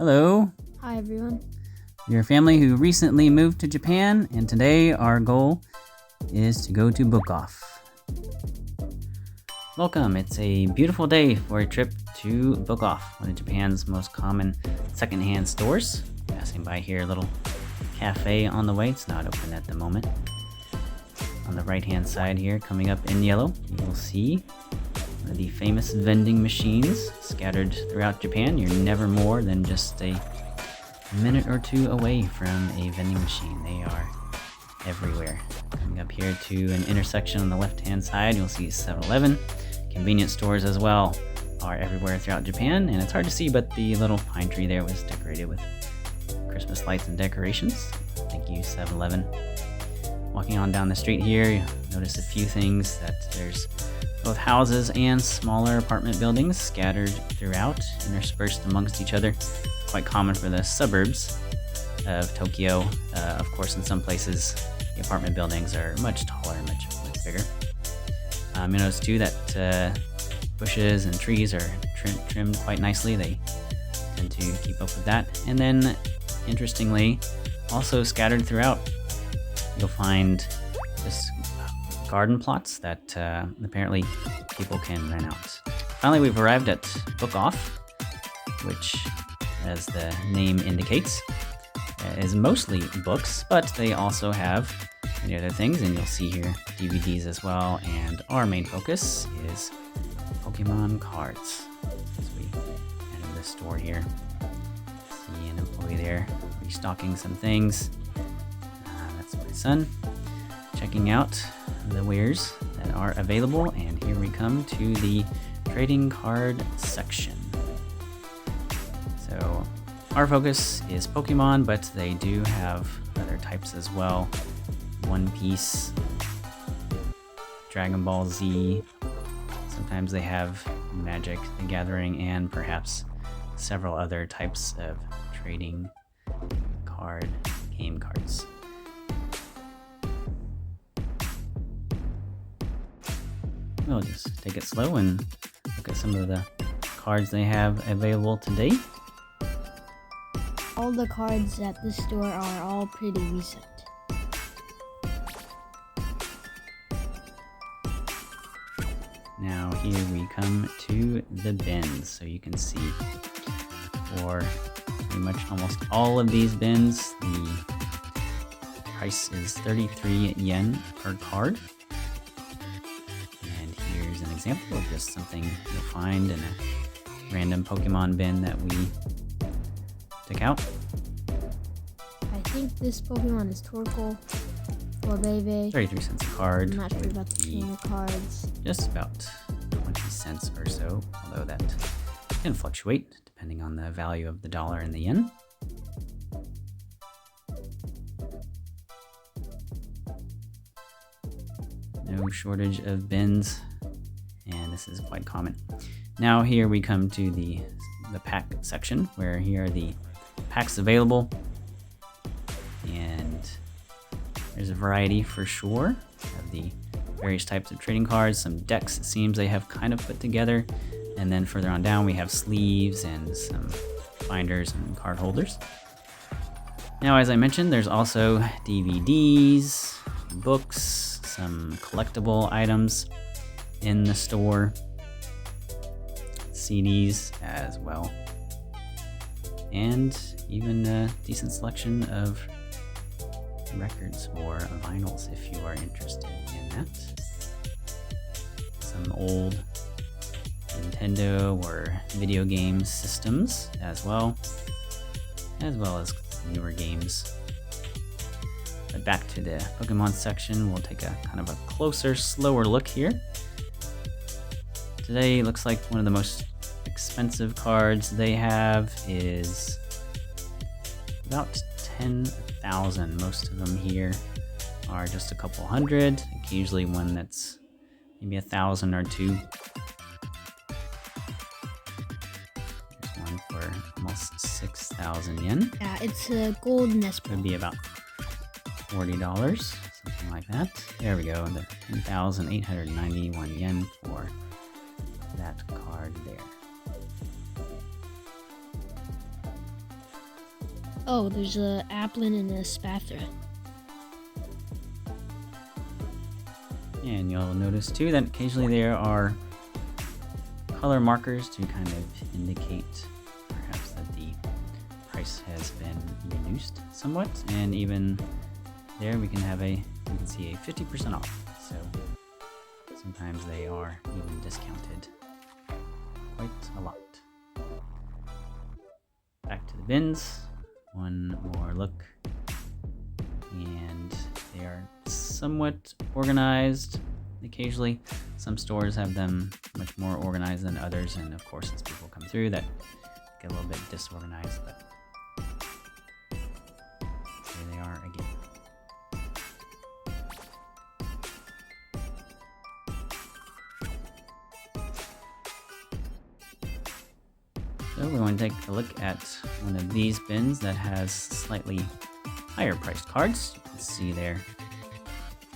Hello, Hi everyone. we're a family who recently moved to Japan, and today our goal is to go to BookOff. Welcome, it's a beautiful day for a trip to BookOff, one of Japan's most common secondhand stores. Passing by here, a little cafe on the way, it's not open at the moment. On the right hand side here, coming up in yellow, you will see one of the famous vending machines scattered throughout Japan. You're never more than just a minute or two away from a vending machine. They are everywhere. Coming up here to an intersection on the left-hand side, you'll see 7-Eleven. Convenience stores as well are everywhere throughout Japan, and it's hard to see, but the little pine tree there was decorated with Christmas lights and decorations. Thank you, 7-Eleven. Walking on down the street here, you notice a few things, that there's both houses and smaller apartment buildings scattered throughout, interspersed amongst each other. Quite common for the suburbs of Tokyo. Of course, in some places, the apartment buildings are much taller and much bigger. You notice too that bushes and trees are trimmed quite nicely. They tend to keep up with that. And then, interestingly, also scattered throughout, you'll find just garden plots that apparently people can rent out. Finally, we've arrived at BookOff, which, as the name indicates, is mostly books, but they also have many other things, and you'll see here DVDs as well. And our main focus is Pokémon cards. As we enter the store here, see an employee there restocking some things. That's my son checking out the wares that are available, and here we come to the trading card section. So our focus is Pokemon, but they do have other types as well. One Piece, Dragon Ball Z, sometimes they have Magic the Gathering, and perhaps several other types of trading card game cards. We'll just take it slow and look at some of the cards they have available today. All the cards at the store are all pretty recent. Now here we come to the bins, so you can see for pretty much almost all of these bins, the price is 33 yen per card. And here's an example of just something you'll find in a random Pokemon bin that we took out. I think this Pokemon is Torkoal or Bebe. 33 cents a card. I'm not sure about the trainer cards. Just about 20 cents or so, although that can fluctuate depending on the value of the dollar and the yen. No shortage of bins, and this is quite common. Now here we come to the pack section, where here are the packs available, and there's a variety for sure of the various types of trading cards. Some decks, it seems they have kind of put together, and then further on down we have sleeves and some binders and card holders. Now, as I mentioned, there's also DVDs, books, some collectible items in the store, CDs as well, and even a decent selection of records or vinyls if you are interested in that. Some old Nintendo or video game systems as well as newer games. But back to the Pokemon section, we'll take a kind of a closer, slower look here. Today looks like one of the most expensive cards they have is about 10,000. Most of them here are just a couple hundred, occasionally one that's maybe 1,000 or two. There's one for almost 6,000 yen. Yeah, it's a gold Nespo. Would be about $40, something like that. There we go, the 10,891 yen for that card there. Oh, there's a applin and a spatha. And you'll notice too that occasionally there are color markers to kind of indicate perhaps that the price has been reduced somewhat, and even there we can have you can see a 50% off. So sometimes they are even discounted quite a lot. Back to the bins, one more look, and they are somewhat organized. Occasionally some stores have them much more organized than others, and of course as people come through that get a little bit disorganized, but here they are again. So we're going to take a look at one of these bins that has slightly higher priced cards. You can see there,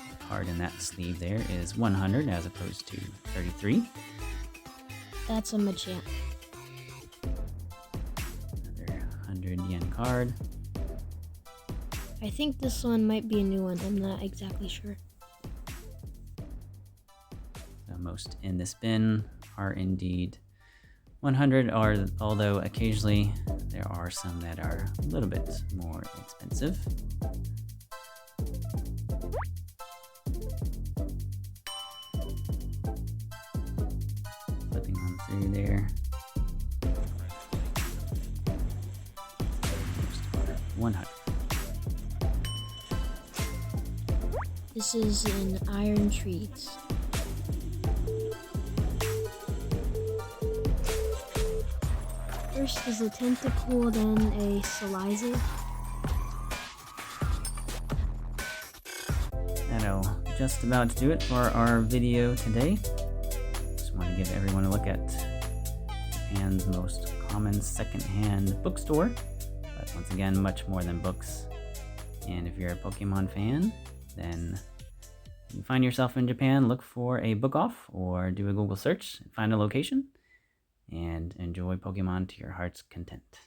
the card in that sleeve there is 100 as opposed to 33. That's a Machamp. Another 100 yen card. I think this one might be a new one. I'm not exactly sure. So most in this bin are indeed 100, although occasionally there are some that are a little bit more expensive. Flipping on through there. Most are 100. This is an Iron Treats. First is a Tentacool, then a Saliza. That'll just about do it for our video today. Just want to give everyone a look at Japan's most common secondhand bookstore, but once again, much more than books. And if you're a Pokemon fan, then you find yourself in Japan, look for a BookOff or do a Google search, find a location, and enjoy Pokemon to your heart's content.